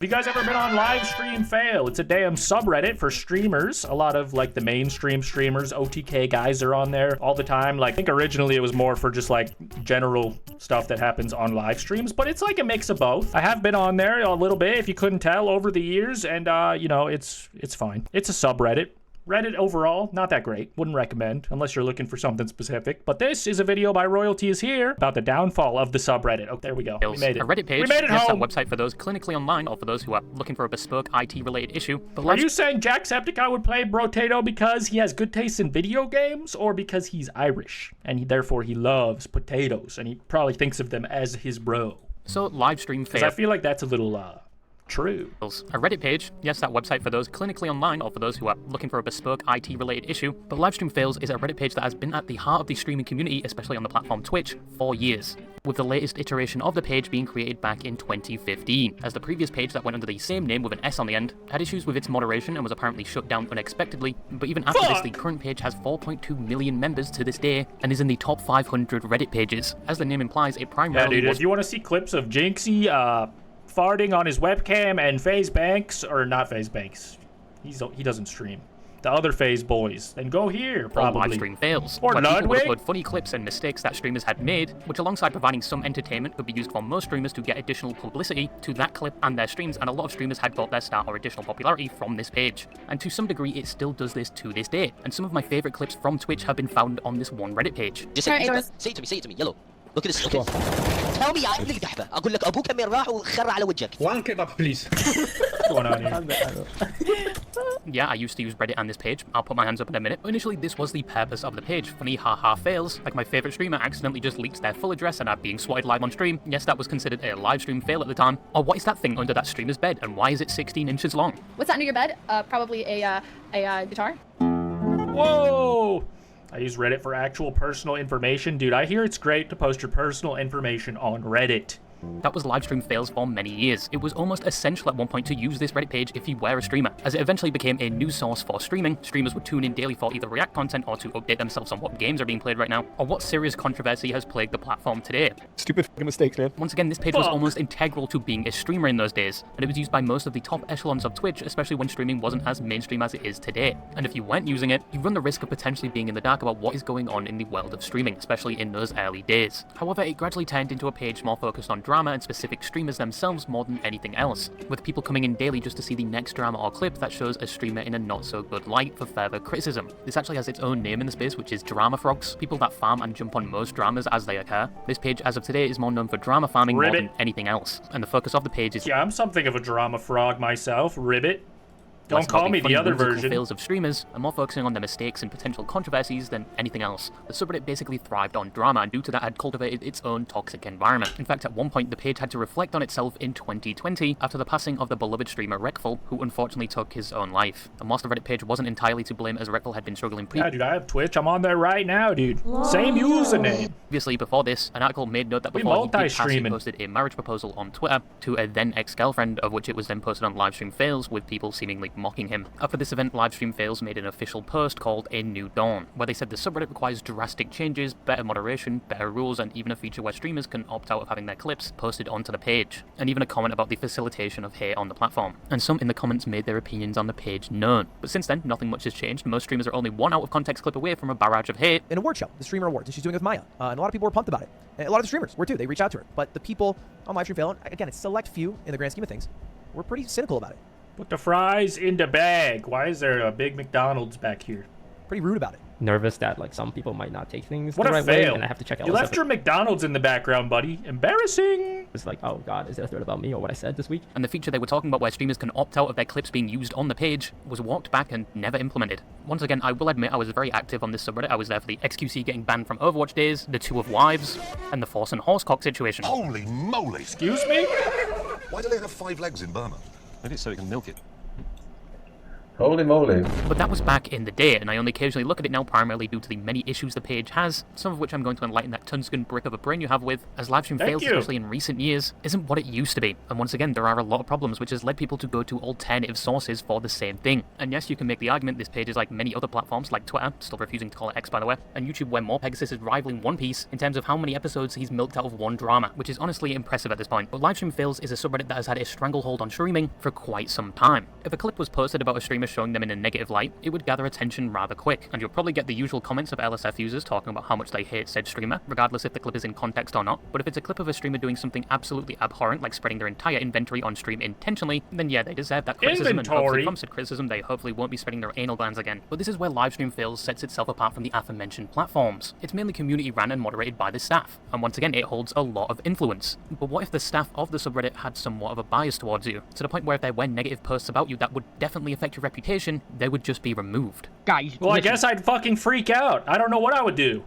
Have you guys ever been on LivestreamFail? It's a damn subreddit for streamers. A lot of like the mainstream streamers, OTK guys are on there all the time. Like I think originally it was more for just like general stuff that happens on live streams, but it's like a mix of both. I have been on there a little bit, if you couldn't tell, over the years, and you know, it's fine. It's a subreddit. Reddit overall, not that great. Wouldn't recommend unless you're looking for something specific. But this is a video by Royalty is Here about the downfall of the subreddit. Oh, there we go. We made it. A Reddit page. We made it home. A website for those clinically online or for those who are looking for a bespoke IT-related issue. But are you saying Jacksepticeye would play Brotato because he has good taste in video games, or because he's Irish and therefore he loves potatoes and he probably thinks of them as his bro? So LivestreamFail. Because I feel like that's a little true. A Reddit page, yes, that website for those clinically online or for those who are looking for a bespoke IT-related issue, but LivestreamFails is a Reddit page that has been at the heart of the streaming community, especially on the platform Twitch, for years, with the latest iteration of the page being created back in 2015, as the previous page that went under the same name with an S on the end had issues with its moderation and was apparently shut down unexpectedly, but even after this, the current page has 4.2 million members to this day and is in the top 500 Reddit pages. As the name implies, it primarily if you want to see clips of Jinxie, farting on his webcam and FaZe Banks, or not FaZe Banks, he doesn't stream. The other FaZe boys, then go here, probably. LivestreamFails, or where people would Ludwig. upload funny clips and mistakes that streamers had made, which alongside providing some entertainment could be used for most streamers to get additional publicity to that clip and their streams, and a lot of streamers had got their start or additional popularity from this page. And to some degree, it still does this to this day, and some of my favourite clips from Twitch have been found on this one Reddit page. Just say it to me, yellow. Look at this, look at this. Tell me, عندك دحبة. أقول لك أبوك كم راح وخر على وجهك. One kebab, please. What's going on here? Yeah, I used to use Reddit and this page. I'll put my hands up in a minute. But initially, this was the purpose of the page. Funny haha fails, like my favourite streamer accidentally just leaks their full address and are being swatted live on stream. Yes, that was considered a live stream fail at the time. Or what is that thing under that streamer's bed, and why is it 16 inches long? What's under your bed? Probably a guitar. Whoa! I use Reddit for actual personal information. Dude, I hear it's great to post your personal information on Reddit. That was LivestreamFails for many years. It was almost essential at one point to use this Reddit page if you were a streamer, as it eventually became a news source for streaming. Streamers would tune in daily for either React content or to update themselves on what games are being played right now, or what serious controversy has plagued the platform today. Stupid fucking mistakes, man. Once again, this page was almost integral to being a streamer in those days, and it was used by most of the top echelons of Twitch, especially when streaming wasn't as mainstream as it is today. And if you weren't using it, you run the risk of potentially being in the dark about what is going on in the world of streaming, especially in those early days. However, it gradually turned into a page more focused on drama and specific streamers themselves more than anything else, with people coming in daily just to see the next drama or clip that shows a streamer in a not so good light for further criticism. This actually has its own name in the space, which is drama frogs, people that farm and jump on most dramas as they occur. This page as of today is more known for drama farming more than anything else, and the focus of the page is— yeah, I'm something of a drama frog myself, Ribbit. Don't call me the other version. Fails of streamers and more focusing on their mistakes and potential controversies than anything else. The subreddit basically thrived on drama, and due to that had cultivated its own toxic environment. In fact, at one point the page had to reflect on itself in 2020 after the passing of the beloved streamer Reckful, who unfortunately took his own life. And whilst the Reddit page wasn't entirely to blame, as Reckful had been struggling yeah, dude, I have Twitch. I'm on there right now, dude. Same username. Previously, before this, an article made note that before he did pass, he posted a marriage proposal on Twitter to a then ex-girlfriend, of which it was then posted on LivestreamFails, with people seemingly mocking him. After this event, LivestreamFails made an official post called A New Dawn, where they said the subreddit requires drastic changes, better moderation, better rules, and even a feature where streamers can opt out of having their clips posted onto the page, and even a comment about the facilitation of hate on the platform. And some in the comments made their opinions on the page known. But since then, nothing much has changed. Most streamers are only one out of context clip away from a barrage of hate. An award show, the Streamer Awards, and she's doing it with Maya. And a lot of people were pumped about it. And a lot of the streamers were too. They reached out to her. But the people on LivestreamFail, again, it's select few in the grand scheme of things, were pretty cynical about it. Put the fries in the bag. Why is there a big McDonald's back here? Pretty rude about it. Nervous that like some people might not take things what the a right fail. way, and I have to check out. You left your McDonald's in the background, buddy. Embarrassing. It's like, oh god, is there a thread about me or what I said this week? And the feature they were talking about where streamers can opt out of their clips being used on the page was walked back and never implemented. Once again, I will admit I was very active on this subreddit. I was there for the XQC getting banned from Overwatch days, the Two of Wives, and the Force and Horsecock situation. Holy moly! Excuse me? Why do they have 5 legs in Burma? Maybe it's so we can milk it. Holy moly. But that was back in the day, and I only occasionally look at it now primarily due to the many issues the page has, some of which I'm going to enlighten that Tunskin brick of a brain you have with, as LivestreamFails, especially in recent years, isn't what it used to be. And once again, there are a lot of problems, which has led people to go to alternative sources for the same thing. And yes, you can make the argument this page is like many other platforms, like Twitter, still refusing to call it X by the way, and YouTube, where More Pegasus is rivaling One Piece in terms of how many episodes he's milked out of one drama, which is honestly impressive at this point. But LivestreamFails is a subreddit that has had a stranglehold on streaming for quite some time. If a clip was posted about a streamer showing them in a negative light, it would gather attention rather quick, and you'll probably get the usual comments of LSF users talking about how much they hate said streamer, regardless if the clip is in context or not. But if it's a clip of a streamer doing something absolutely abhorrent, like spreading their entire inventory on stream intentionally, then yeah, they deserve that criticism, and hopefully from said criticism they hopefully won't be spreading their anal glands again. But this is where LivestreamFails sets itself apart from the aforementioned platforms. It's mainly community ran and moderated by the staff, and once again it holds a lot of influence. But what if the staff of the subreddit had somewhat of a bias towards you, to the point where if there were negative posts about you that would definitely affect your reputation, they would just be removed? Guys, well, listen. I guess I'd fucking freak out. I don't know what I would do.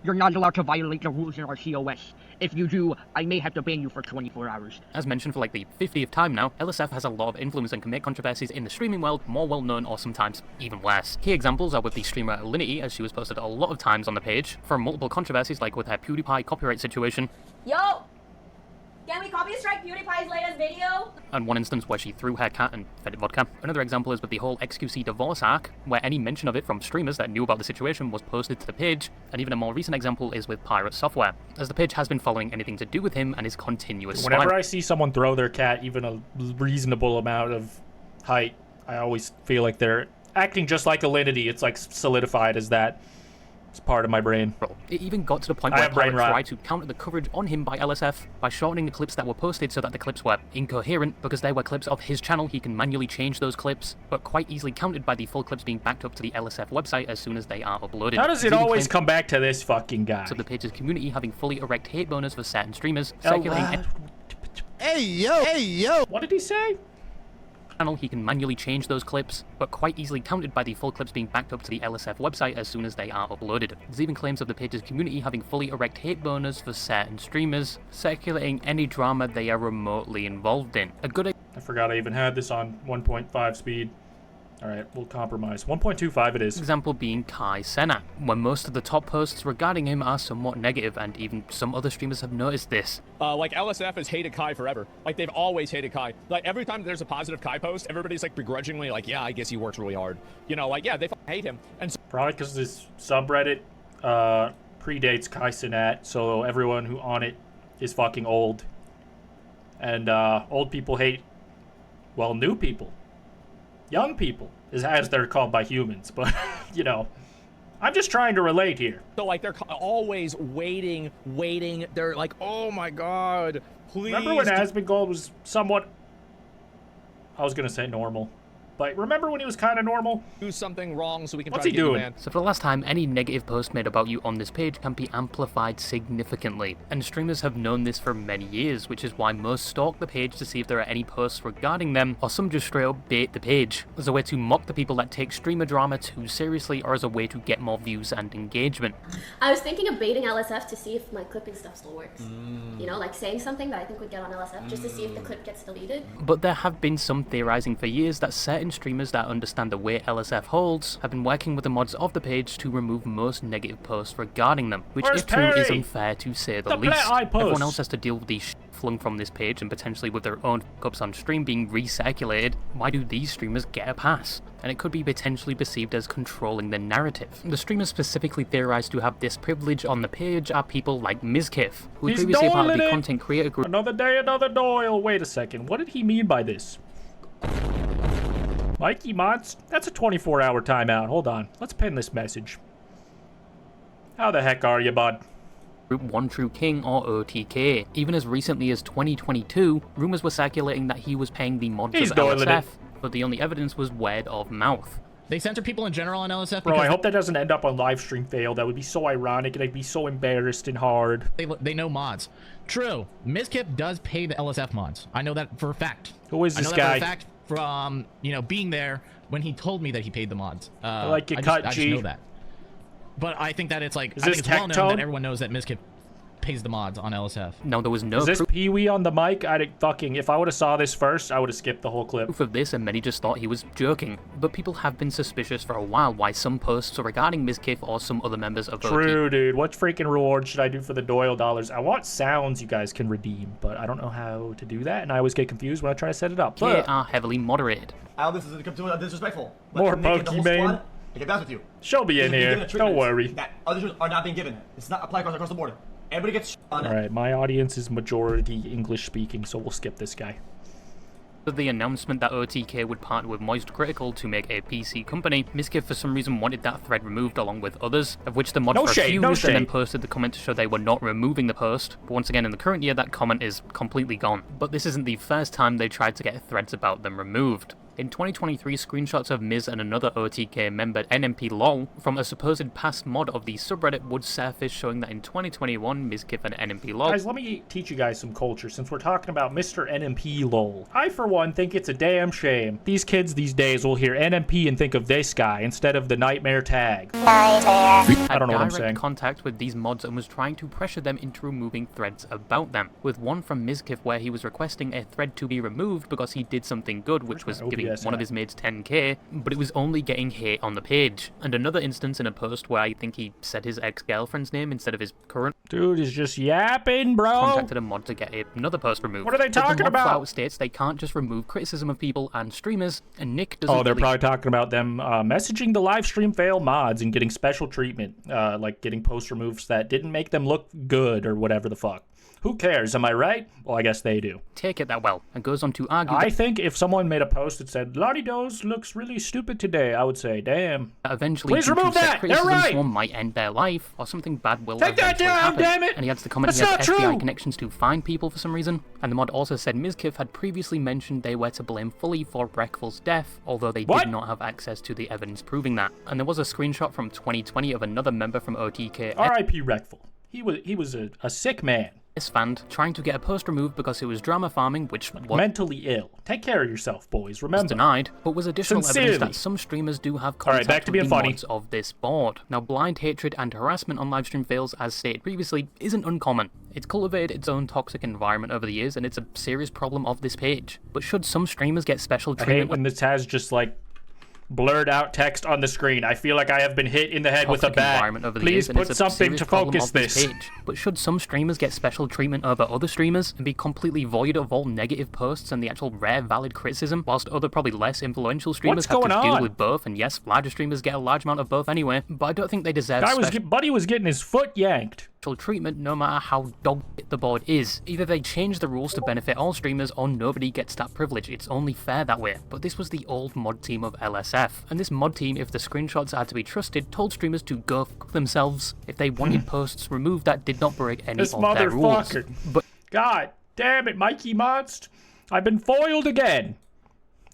You're not allowed to violate the rules in our COS. If you do, I may have to ban you for 24 hours. As mentioned for like the 50th time now, LSF has a lot of influence and can make controversies in the streaming world more well known or sometimes even worse. Key examples are with the streamer Lonnie, as she was posted a lot of times on the page, for multiple controversies like with her PewDiePie copyright situation. Yo! Can we copy strike PewDiePie's latest video? And one instance where she threw her cat and fed it vodka. Another example is with the whole XQC divorce arc, where any mention of it from streamers that knew about the situation was posted to the page, and even a more recent example is with Pirate Software, as the page has been following anything to do with him and his continuous Whenever I see someone throw their cat even a reasonable amount of height, I always feel like they're acting just like Alinity. It's like solidified as that. It's part of my brain. It even got to the point where Pirate tried to counter the coverage on him by LSF by shortening the clips that were posted so that the clips were incoherent. Because they were clips of his channel, he can manually change those clips, but quite easily counted by the full clips being backed up to the LSF website as soon as they are uploaded. How does it always come back to this fucking guy? So the page's community having fully erect hate boners for certain streamers, circulating... Hey yo! What did he say? He can manually change those clips, but quite easily counted by the full clips being backed up to the LSF website as soon as they are uploaded. There's even claims of the page's community having fully erect hate boners for certain streamers, circulating any drama they are remotely involved in. I forgot I even had this on 1.5 speed. Alright, we'll compromise. 1.25 it is. Example being Kai Cenat, when most of the top posts regarding him are somewhat negative, and even some other streamers have noticed this. Like, LSF has hated Kai forever. Like, they've always hated Kai. Like, every time there's a positive Kai post, everybody's, like, begrudgingly like, yeah, I guess he works really hard. You know, like, yeah, they hate him. And probably because this subreddit predates Kai Cenat, so everyone who on it is fucking old. And old people hate, well, new people. Young people, as they're called by humans, but, you know, I'm just trying to relate here. So, like, they're always waiting. They're like, oh my god, please. Remember when Asmongold was somewhat, I was going to say normal. Like, remember when he was kind of normal? Do something wrong so we can What's try he to get doing? You, man. So for the last time, any negative post made about you on this page can be amplified significantly. And streamers have known this for many years, which is why most stalk the page to see if there are any posts regarding them, or some just straight up bait the page, as a way to mock the people that take streamer drama too seriously, or as a way to get more views and engagement. I was thinking of baiting LSF to see if my clipping stuff still works. You know, like saying something that I think would get on LSF just to see if the clip gets deleted. But there have been some theorizing for years that certain streamers that understand the way LSF holds have been working with the mods of the page to remove most negative posts regarding them, which if true is unfair to say the least. Everyone else has to deal with these flung from this page and potentially with their own fuck-ups on stream being recirculated. Why do these streamers get a pass? And it could be potentially perceived as controlling the narrative. The streamers specifically theorized to have this privilege on the page are people like Mizkif, who was previously a part of the content creator group. Another day, another Doyle. Wait a second, what did he mean by this? Mikey Mods, that's a 24-hour timeout. Hold on, let's pin this message. How the heck are you, bud? Group One True King, or OTK. Even as recently as 2022, rumors were circulating that he was paying the mods of LSF, but the only evidence was word of mouth. They censor people in general on LSF. Bro, I hope that doesn't end up on LivestreamFail. That would be so ironic, and I'd be so embarrassed and hard. They know mods. True, Mizkif does pay the LSF mods. I know that for a fact. Who is this guy? I know that for a fact from, you know, being there when he told me that he paid the mods. I like your I cut, just know that. But I think that it's like, I think it's well known that everyone knows that Mizkif. pays the mods on LSF. Now, there was no Is this proof Pee-wee on the mic? If I would have saw this first, I would have skipped the whole clip. of this, and many just thought he was joking. But people have been suspicious for a while why some posts are regarding Mizkif or some other members of True, dude. What freaking reward should I do for the Doyle dollars? I want sounds you guys can redeem, but I don't know how to do that, and I always get confused when I try to set it up. OTK are heavily moderated. Al, this is disrespectful. More Pokemon. I get back with you. She'll be in here. Don't worry. That others are not being given. It's not applied across the board. Everybody gets on. All right, my audience is majority English speaking, so we'll skip this guy. The announcement that OTK would partner with Moist Critical to make a PC company, Mizkif for some reason wanted that thread removed along with others, of which the mod refused and then posted the comment to show they were not removing the post. But once again, in the current year, that comment is completely gone. But this isn't the first time they tried to get threads about them removed. In 2023, screenshots of Miz and another OTK member, NMP LOL, from a supposed past mod of the subreddit would surface, showing that in 2021, Mizkif and NMP LOL... Guys, let me teach you guys some culture, since we're talking about Mr. NMP LOL. I, for one, think it's a damn shame. These kids these days will hear NMP and think of this guy instead of the Nightmare tag. I don't know what I'm saying. Contact with these mods and was trying to pressure them into removing threads about them, with one from Mizkif where he was requesting a thread to be removed because he did something good, which was giving one of his mates 10k, but it was only getting hate on the page. And another instance in a post where I think he said his ex-girlfriend's name instead of his current. Dude is just yapping, bro. Contacted a mod to get another post removed. What are they talking about? The mod states they can't just remove criticism of people and streamers, and Nick doesn't. Oh, they're probably talking about them messaging the LivestreamFail mods and getting special treatment, like getting post removes that didn't make them look good or whatever the fuck. Who cares? Am I right? Well, I guess they do. Take it that well, and goes on to argue. I think if someone made a post that said, lonniedos looks really stupid today, I would say, damn. Eventually, please remove that! They're right! Someone might end their life, or something bad will take that down, happen. Damn it! And he adds the comment he has FBI connections to find people for some reason. And the mod also said Mizkif had previously mentioned they were to blame fully for Breckful's death, although they did not have access to the evidence proving that. And there was a screenshot from 2020 of another member from OTK. R.I.P. Breckful. He was a sick man. Fan trying to get a post removed because it was drama farming, which was mentally ill. Take care of yourself, boys. Remember, was denied, but was additional evidence that some streamers do have contact with the mods of this board. Now, blind hatred and harassment on LivestreamFails, as stated previously, isn't uncommon. It's cultivated its own toxic environment over the years, and it's a serious problem of this page. But should some streamers get special treatment? I hate when this has just like blurred out text on the screen. I feel like I have been hit in the head with a bat. Please put something to focus this. But should some streamers get special treatment over other streamers and be completely void of all negative posts and the actual rare valid criticism, whilst other probably less influential streamers have to deal with both? And yes, larger streamers get a large amount of both anyway, but I don't think they deserve Buddy was getting his foot yanked. Treatment no matter how dog the board is. Either they change the rules to benefit all streamers or nobody gets that privilege. It's only fair that way. But this was the old mod team of LSF, and this mod team, if the screenshots are to be trusted, told streamers to go f themselves if they wanted posts removed that did not break any of their rules. But God damn it, Mikey Monst, I've been foiled again.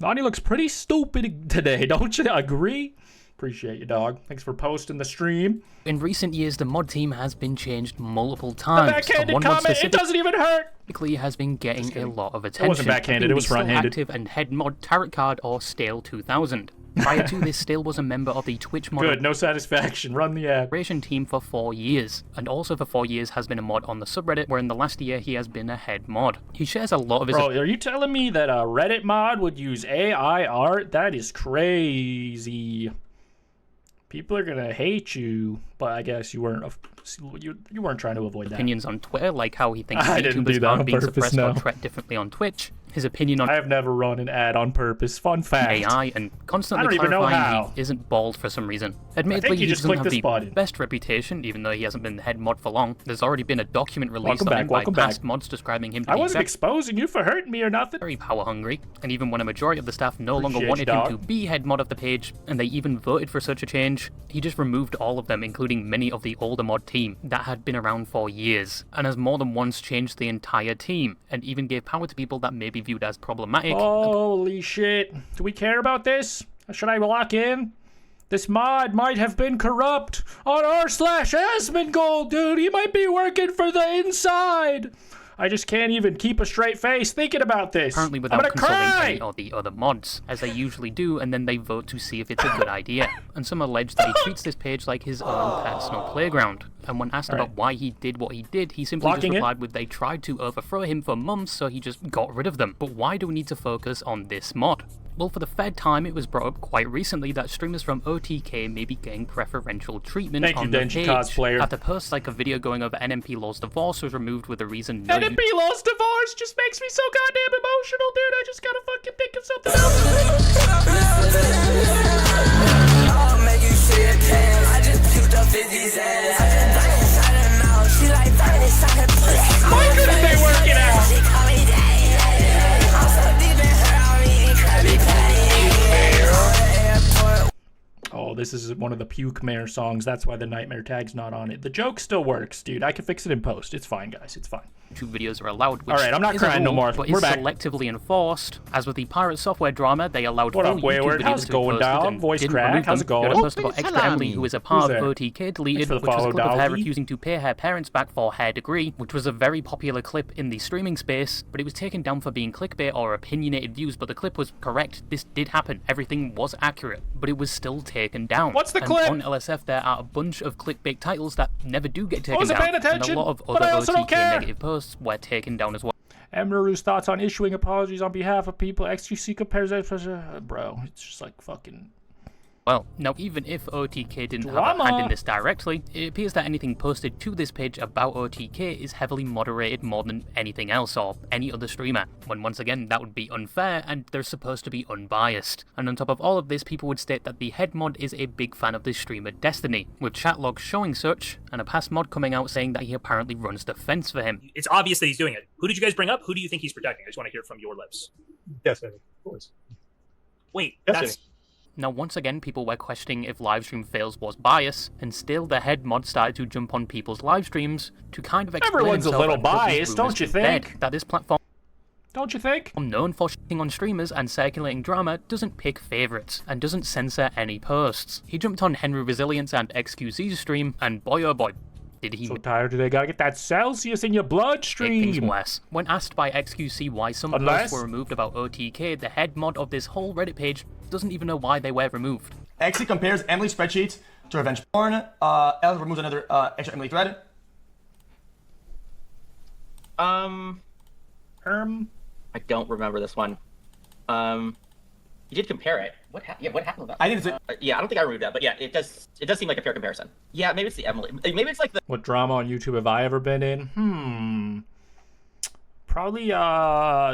Lonnie looks pretty stupid today, don't you agree? Appreciate you, dog. Thanks for posting the stream. In recent years, the mod team has been changed multiple times. The backhanded comment, it doesn't even hurt. Has been getting a lot of attention. It wasn't backhanded, it was front-handed. Active and head mod Tarot Card or Stale 2000. Prior to this, Stale was a member of the Twitch mod. Good, no satisfaction. Run the ad. Team for 4 years, and also for 4 years has been a mod on the subreddit, where in the last year he has been a head mod. He shares a lot of his. Bro, are you telling me that a Reddit mod would use AI art? That is crazy. People are gonna hate you, but I guess you weren't you weren't trying to avoid that. Opinions on Twitter, like how he thinks YouTubers aren't being suppressed or treated differently on Twitch. His opinion on I have never run an ad on purpose. Fun fact. AI and constantly clarifying he isn't bald for some reason. Admittedly, he doesn't have the best reputation, even though he hasn't been the head mod for long. There's already been a document released by past mods describing him to be wasn't exposing you for hurting me or nothing. Very power hungry, and even when a majority of the staff no longer wanted him to be head mod of the page, and they even voted for such a change, he just removed all of them, including many of the older mod team that had been around for years, and has more than once changed the entire team, and even gave power to people that may be viewed as problematic. Holy shit. Do we care about this? Should I lock in? This mod might have been corrupt on r/Asmongold, dude. He might be working for the inside. I just can't even keep a straight face thinking about this. Apparently I'm without gonna consulting cry! any of the other mods, as they usually do, and then they vote to see if it's a good idea. And some allege that he treats this page like his own personal playground. And when asked about why he did what he did, he simply just replied with they tried to overthrow him for months, so he just got rid of them. But why do we need to focus on this mod? Well, for the third time, it was brought up quite recently that streamers from OTK may be getting preferential treatment on the page. After posts like a video going over NMP Law's divorce was removed with the reason no NMP Law's divorce just makes me so goddamn emotional, dude. I just gotta fucking think of something else. Why couldn't they work it out? Oh, this is one of the puke mare songs. That's why the nightmare tag's not on it. The joke still works, dude. I can fix it in post. It's fine, guys. It's fine. YouTube videos are allowed, which Alright, I'm not crying no more. But We're is back. selectively enforced. As with the pirate software drama, they allowed What full up, Wayward? YouTube How's videos it to be going posted down? and Voice didn't crack? remove How's them. it going? You had a post about extra Emily, who is a part of OTK, deleted, which was a clip of her refusing to pay her parents back for her degree, which was a very popular clip in the streaming space, but it was taken down for being clickbait or opinionated views, but the clip was correct. This did happen. Everything was accurate, but it was still taken down. What's the and clip? on LSF, there are a bunch of clickbait titles that never do get I taken wasn't down, paying attention, and a lot of but I other also don't OTK care. negative posts were taken down as well. Emru's thoughts on issuing apologies on behalf of people. XQC compares that. Bro, it's just like fucking. Well, now even if OTK didn't have a hand in this directly, it appears that anything posted to this page about OTK is heavily moderated more than anything else or any other streamer, when once again that would be unfair and they're supposed to be unbiased. And on top of all of this, people would state that the head mod is a big fan of the streamer Destiny, with chat logs showing such, and a past mod coming out saying that he apparently runs the fence for him. It's obvious that he's doing it. Who did you guys bring up? Who do you think he's protecting? I just want to hear it from your lips. Destiny, of course. Wait, Destiny. that's... Now, once again, people were questioning if LivestreamFaILS was biased, and still the head mod started to jump on people's live streams to kind of explain Everyone's a himself little and put these biased, don't rumours you to bed. think? That this platform, don't you think? known for shitting on streamers and circulating drama, doesn't pick favourites, and doesn't censor any posts. He jumped on Henry Resilience and XQC's stream, and boy oh boy, did he So tired today, gotta get that Celsius in your bloodstream. make things worse. When asked by XQC why some posts were removed about OTK, the head mod of this whole Reddit page doesn't even know why they were removed. XC compares Emily's spreadsheets to revenge porn. L removes another extra Emily thread. I don't remember this one. You did compare it. What happened with that? I didn't. Yeah, I don't think I removed that, but yeah, it does seem like a fair comparison. Yeah, maybe it's the Emily. Maybe it's like the. What drama on YouTube have I ever been in? Probably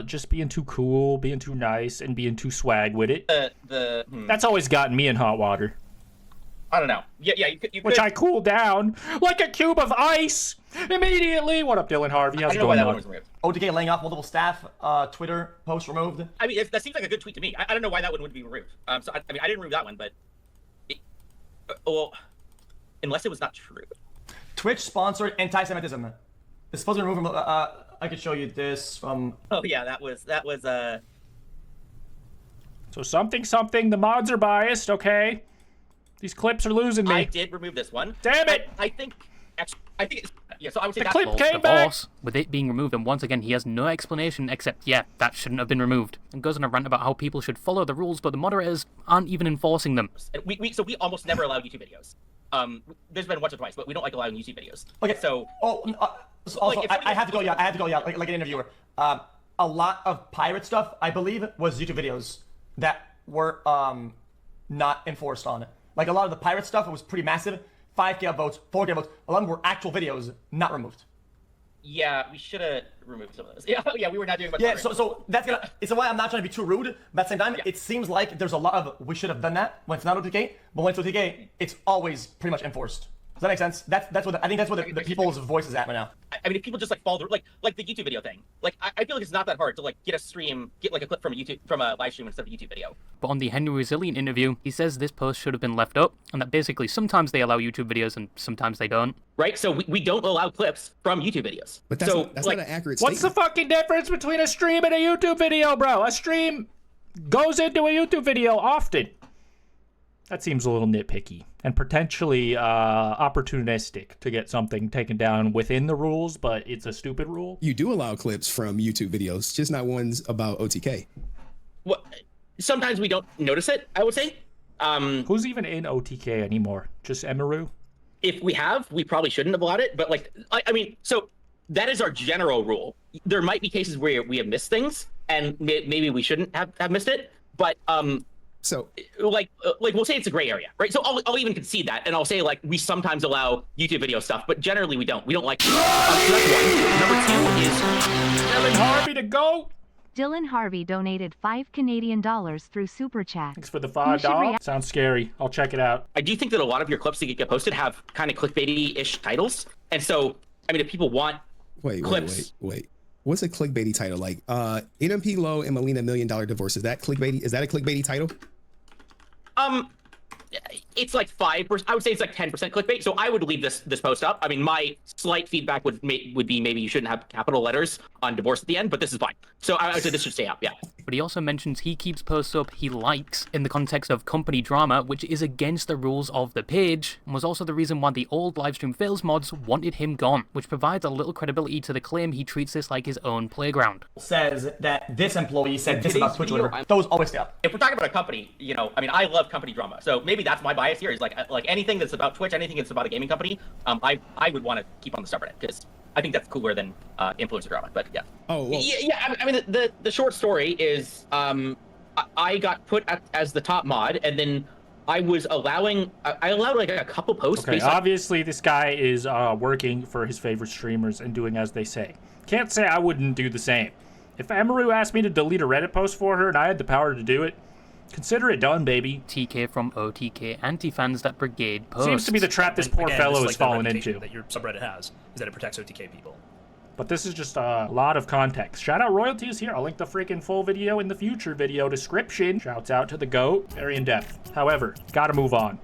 just being too cool, being too nice, and being too swag with it. That's always gotten me in hot water. I don't know. Yeah, you could. Which I cool down like a cube of ice immediately. What up, Dylan Harvey? How's it going on? OTK laying off multiple staff. Twitter post removed. I mean, that seems like a good tweet to me. I don't know why that one would be removed. So I mean, I didn't remove that one, but well, unless it was not true. Twitch sponsored anti-Semitism. It's supposed to remove. I could show you this from. Oh yeah, that was. So something. The mods are biased. Okay. These clips are losing me. I did remove this one. Damn it! I think it's, yeah. So I would say the that's clip came back. With it being removed, and once again, he has no explanation except, yeah, that shouldn't have been removed, and goes on a rant about how people should follow the rules, but the moderators aren't even enforcing them. We almost never allow YouTube videos. There's been once or twice, but we don't like allowing YouTube videos. Okay. So. Also, I have to go. Yeah, I have to go. Yeah, like an interviewer. A lot of pirate stuff, I believe, was YouTube videos that were not enforced on it. Like a lot of the pirate stuff, it was pretty massive. 5K votes, 4K votes. A lot of them were actual videos, not removed. Yeah, we should have removed some of those. Yeah, we were not doing much. Yeah, so that's gonna. It's why I'm not trying to be too rude, but at the same time, it seems like there's a lot of we should have done that when it's not OTK, but when it's OTK, it's always pretty much enforced. Does that make sense? That's what I think. That's what the people's voice is at right now. I mean, if people just like follow like the YouTube video thing, like I feel like it's not that hard to like get like a clip from a live stream instead of a YouTube video. But on the Henry Resilient interview, he says this post should have been left up, and that basically sometimes they allow YouTube videos and sometimes they don't. Right. So we don't allow clips from YouTube videos. But that's not an accurate statement. What's the fucking difference between a stream and a YouTube video, bro? A stream goes into a YouTube video often. That seems a little nitpicky and potentially opportunistic to get something taken down within the rules, but it's a stupid rule. You do allow clips from YouTube videos, just not ones about OTK. Well, sometimes we don't notice it, I would say. Who's even in OTK anymore? Just Emiru? If we have, we probably shouldn't have allowed it, but like, I mean, so that is our general rule. There might be cases where we have missed things, and maybe we shouldn't have missed it, but so like we'll say it's a gray area, right? So I'll even concede that, and I'll say like we sometimes allow YouTube video stuff, but generally we don't. We don't like. So that's one. Number 2 is Dylan Harvey to go. Dylan Harvey donated $5 through Super Chat. Thanks for the $5. Sounds scary. I'll check it out. I do think that a lot of your clips that get posted have kind of clickbaity-ish titles, and so I mean, if people want clips, wait. What's a clickbaity title? Like NMP Low and Melina $1 Million divorce. Is that clickbaity? Is that a clickbaity title? It's like 5%. I would say it's like 10% clickbait. So I would leave this post up. I mean, my slight feedback would be maybe you shouldn't have capital letters on divorce at the end, but this is fine. So I would say this should stay up. Yeah. But he also mentions he keeps posts up he likes in the context of company drama, which is against the rules of the page, and was also the reason why the old LivestreamFaILS mods wanted him gone, which provides a little credibility to the claim he treats this like his own playground. Says that this employee said this about Twitch, whatever. Those always stay up. If we're talking about a company, you know, I mean, I love company drama. So maybe that's my bias here is like anything that's about Twitch, anything that's about a gaming company, I would want to keep on the subreddit because I think that's cooler than influencer drama. But yeah. Oh, well. Yeah. I mean, the short story is I got put as the top mod, and then I allowed like a couple posts. Okay, obviously this guy is working for his favorite streamers and doing as they say. Can't say I wouldn't do the same. If Emiru asked me to delete a Reddit post for her and I had the power to do it, consider it done, baby. TK from OTK anti-fans that brigade post. Seems to be the trap this poor fellow has fallen into. That your subreddit has is that it protects OTK people. But this is just a lot of context. Shout out royalties here. I'll link the freaking full video in the future video description. Shouts out to the GOAT. Very in depth. However, gotta move on.